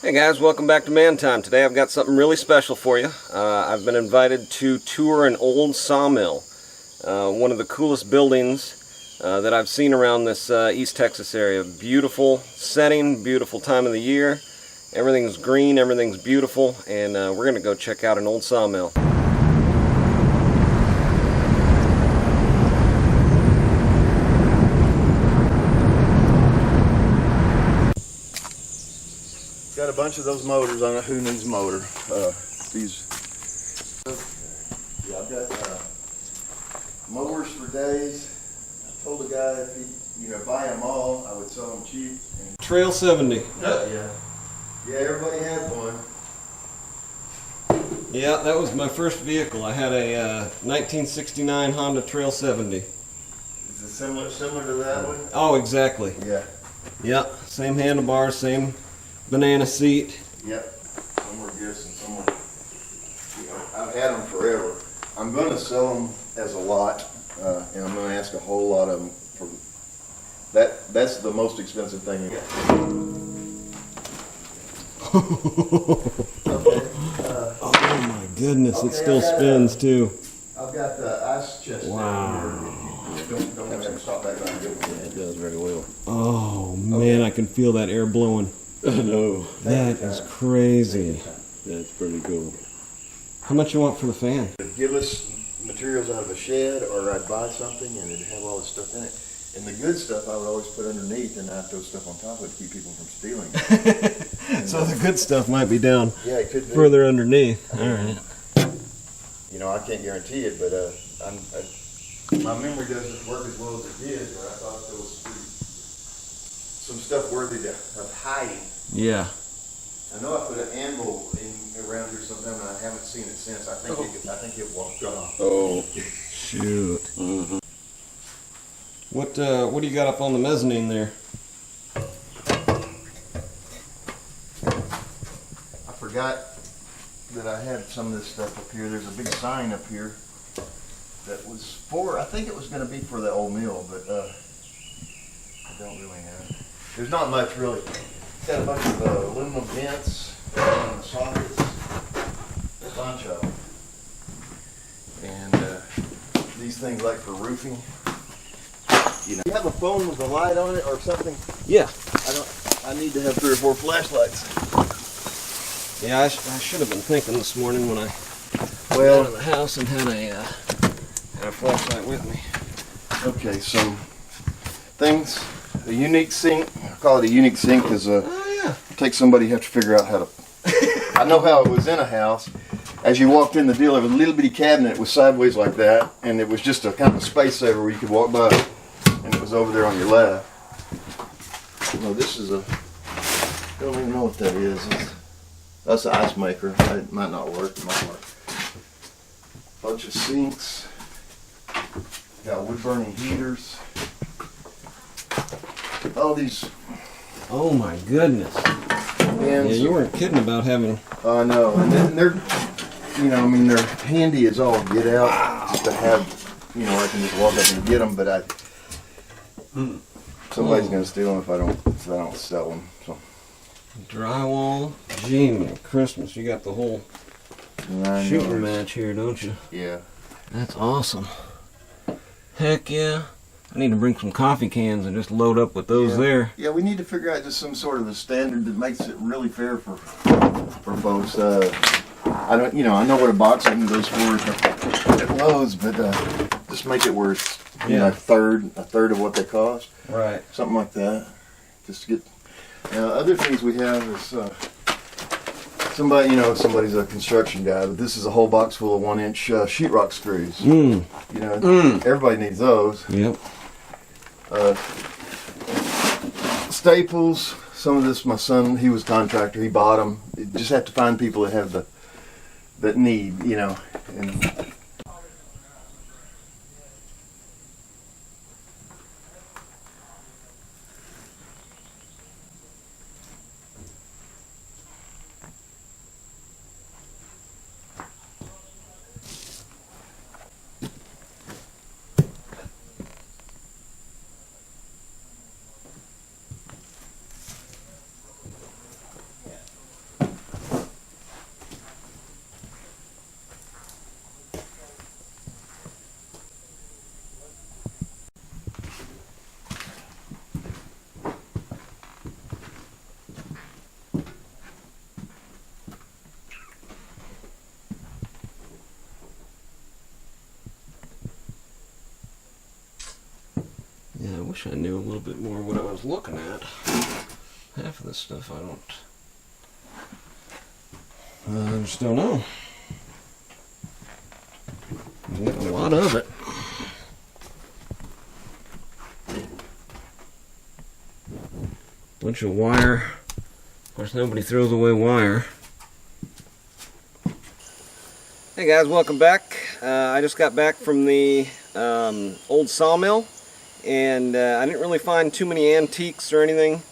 Hey guys, welcome back to Man Time. Today I've got something really special for you. I've been invited to tour an old sawmill. One of the coolest buildings that I've seen around this East Texas area. Beautiful setting, beautiful time of the year. Everything's green, everything's beautiful, and we're going to go check out an old sawmill. Got a bunch of those motors on a Who Needs motor. Yeah, I've got mowers for days. I told the guy if he, buy them all, I would sell them cheap. And Trail 70. yeah, everybody had one. Yeah, that was my first vehicle. I had a 1969 Honda Trail 70. Is it similar to that one? Oh, exactly. Yeah. Yeah, same handlebars, same banana seat. Yep. Some were gifts and some were. I've had them forever. I'm going to sell them as a lot, and I'm going to ask a whole lot of them for that. That's the most expensive thing you get. Okay. Oh my goodness, Okay, it still I got spins too. I've got the ice chest. Wow. Don't have to stop back on and get one. It does very well. Oh man, I can feel that air blowing. I know. That is crazy. That's pretty cool. How much you want for the fan? Give us materials out of a shed, or I'd buy something and it'd have all this stuff in it. And the good stuff I would always put underneath, and I'd throw stuff on top of it to keep people from stealing it. So the good stuff might be down Yeah, it could be. further underneath. All right. I can't guarantee it, but my memory doesn't work as well as it did, but I thought there was some stuff worthy of hiding. Yeah. I know I put an anvil around here sometime, and I haven't seen it since. I think it walked off. Oh. Shoot. Mm-hmm. What do you got up on the mezzanine there? I forgot that I had some of this stuff up here. There's a big sign up here that was for, I think it was going to be for the old mill, but I don't really know. There's not much really. It's got a bunch of aluminum vents, aluminum sockets, a bunch of them. And these things like for roofing. You have a phone with a light on it or something? Yeah. I need to have 3 or 4 flashlights. Yeah, I should have been thinking this morning when I got out of the house and had a flashlight with me. Okay, some things. A unique sink. I call it a unique sink because it takes somebody who have to figure out how to. I know how it was in a house. As you walked in the deal, there was a little bitty cabinet. It was sideways like that, and it was just a kind of a space saver where you could walk by, and it was over there on your left. No, this is a. I don't even know what that is. That's an ice maker. It might not work. It might work. Bunch of sinks. Got wood burning heaters. All these. Oh my goodness. Yeah, you weren't kidding about having. I know, and then they're, they're handy as all get out. Just to have, I can just walk up and get them, but somebody's gonna steal them if I don't sell them. So. Drywall, Jiminy Christmas, you got the whole shooting match here, don't you? Yeah. That's awesome. Heck yeah. I need to bring some coffee cans and just load up with those there. Yeah, we need to figure out just some sort of a standard that makes it really fair for folks. I know what a box item goes for at Lowe's, but just make it worth a third of what they cost. Right. Something like that. Just to get. Other things we have is somebody's a construction guy, but this is a whole box full of 1-inch sheetrock screws. Everybody needs those. Yep. Staples. Some of this, my son, he was a contractor. He bought them. You just have to find people that have that need, and. Wish I knew a little bit more what I was looking at. Half of this stuff I just don't know. There's a lot of it. Bunch of wire. Of course, nobody throws away wire. Hey guys, welcome back. I just got back from the old sawmill, and I didn't really find too many antiques or anything.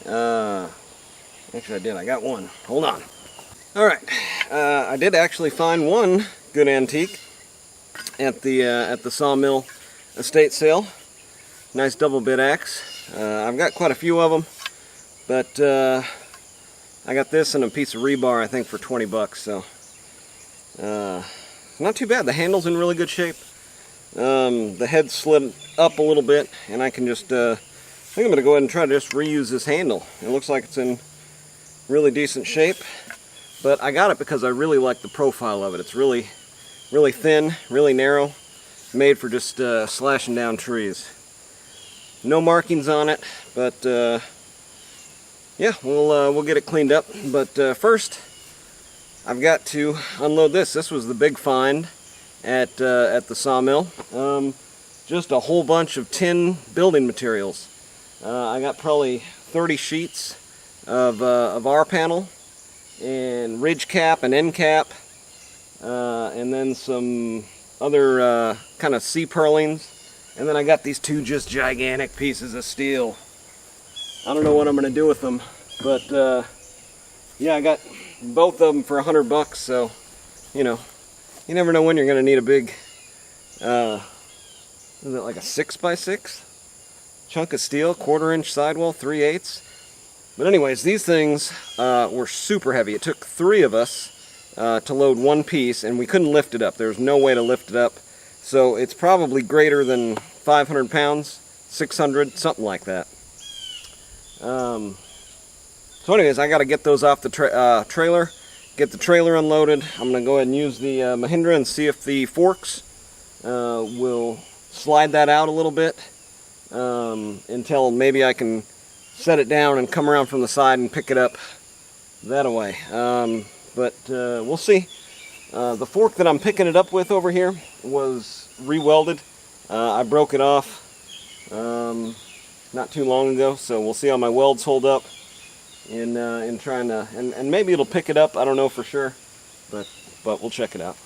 Actually, I did. I got one. Hold on. All right, I did actually find one good antique at the sawmill estate sale. Nice double bit axe. I've got quite a few of them, but I got this and a piece of rebar, I think, for 20 bucks. So not too bad. The handle's in really good shape. The head slid up a little bit, and I can just I think I'm going to go ahead and try to just reuse this handle. It looks like it's in really decent shape, but I got it because I really like the profile of it. It's really thin, really narrow, made for just slashing down trees. No markings on it, but yeah, we'll get it cleaned up. But first, I've got to unload this. This was the big find at the sawmill. Just a whole bunch of tin building materials. I got probably 30 sheets of R-panel and ridge cap and end cap, and then some other kind of C-purlings. And then I got these two just gigantic pieces of steel. I don't know what I'm going to do with them, but yeah, I got both of them for 100 bucks, so, you know, you never know when you're going to need a big, is it like a 6x6 chunk of steel, 1/4 inch sidewall, 3/8. But anyways, these things were super heavy. It took 3 of us to load one piece, and we couldn't lift it up. There was no way to lift it up. So it's probably greater than 500 pounds, 600, something like that. So anyways, I got to get those off the trailer, get the trailer unloaded. I'm going to go ahead and use the Mahindra and see if the forks will slide that out a little bit until maybe I can set it down and come around from the side and pick it up that way. But we'll see. The fork that I'm picking it up with over here was re-welded. I broke it off not too long ago, so we'll see how my welds hold up in trying to, and maybe it'll pick it up. I don't know for sure, but we'll check it out.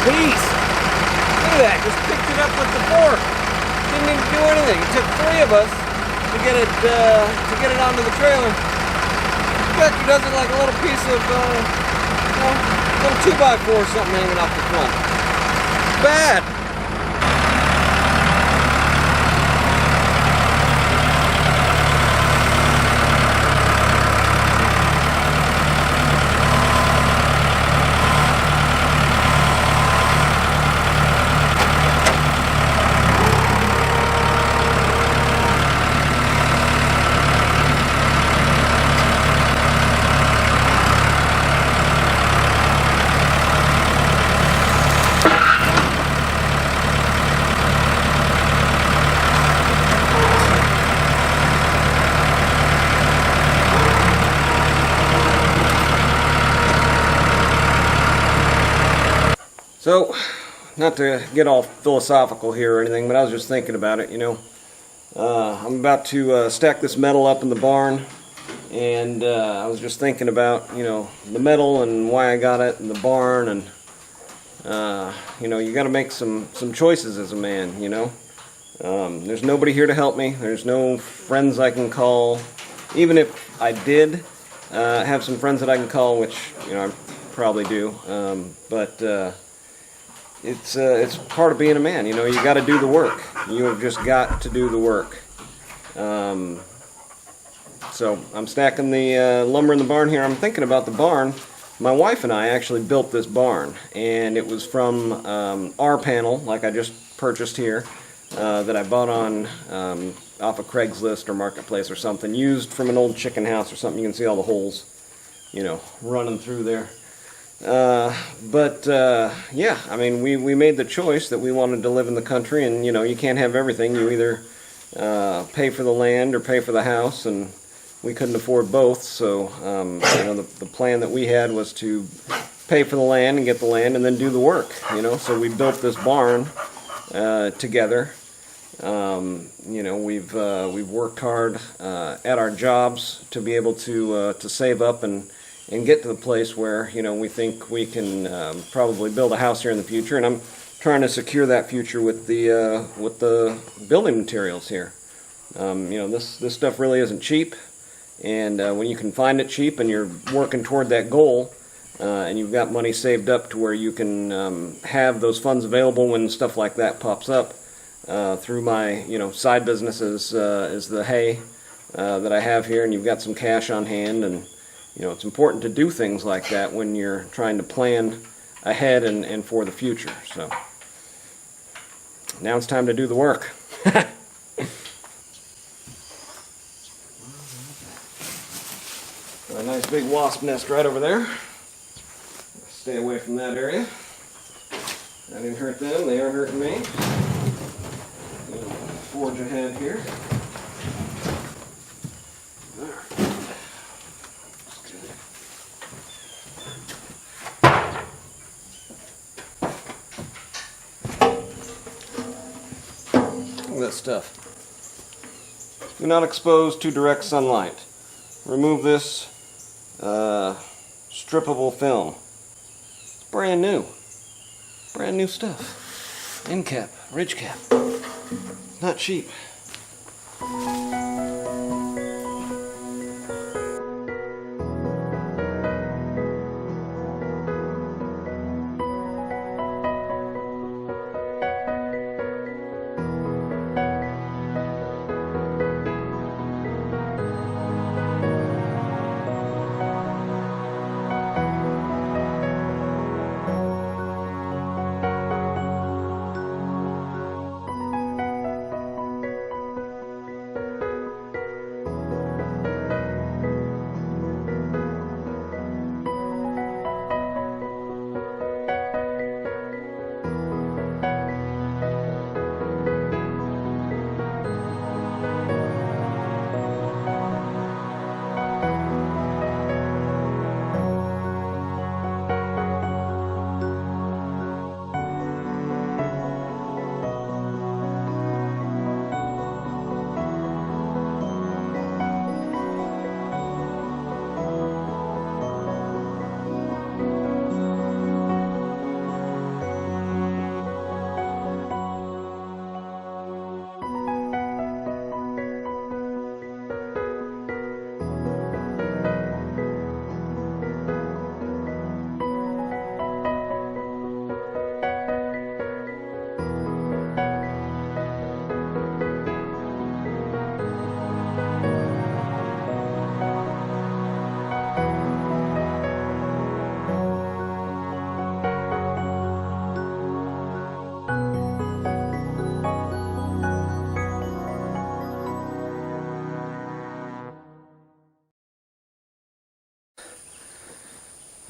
piece. Look at that, just picked it up with the fork. Didn't even do anything. It took 3 of us to get it onto the trailer. Becky does it like a little piece of, little 2x4 or something hanging off the front. Bad. So, not to get all philosophical here or anything, but I was just thinking about it, you know. I'm about to stack this metal up in the barn, and I was just thinking about, you know, the metal and why I got it in the barn, and, you know, you got to make some choices as a man, you know. There's nobody here to help me. There's no friends I can call. Even if I did have some friends that I can call, which, you know, I probably do, but it's part of being a man, you know. You got to do the work. You have just got to do the work. So I'm stacking the lumber in the barn here. I'm thinking about the barn. My wife and I actually built this barn, and it was from our panel, like I just purchased here, that I bought on off of Craigslist or Marketplace or something, used from an old chicken house or something. You can see all the holes, you know, running through there. Yeah, I mean, we made the choice that we wanted to live in the country, and, you know, you can't have everything. You either pay for the land or pay for the house, and we couldn't afford both, so, you know, the plan that we had was to pay for the land and get the land and then do the work, you know. So we built this barn together. You know, we've worked hard at our jobs to be able to save up and get to the place where, you know, we think we can probably build a house here in the future, and I'm trying to secure that future with the building materials here. You know, this stuff really isn't cheap, and when you can find it cheap and you're working toward that goal, and you've got money saved up to where you can have those funds available when stuff like that pops up, through my, you know, side businesses is the hay that I have here, and you've got some cash on hand, and you know, it's important to do things like that when you're trying to plan ahead and for the future. So now it's time to do the work. A nice big wasp nest right over there. Stay away from that area. I didn't hurt them, they aren't hurting me. Forge ahead here. This stuff. Do not expose to direct sunlight. Remove this strippable film. It's brand new. Brand new stuff. End cap, ridge cap. Not cheap.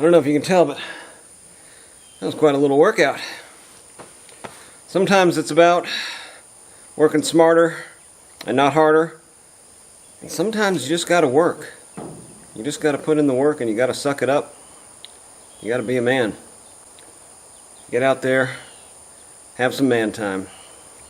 I don't know if you can tell, but that was quite a little workout. Sometimes it's about working smarter and not harder. And sometimes you just gotta work. You just gotta put in the work and you gotta suck it up. You gotta be a man. Get out there, have some man time.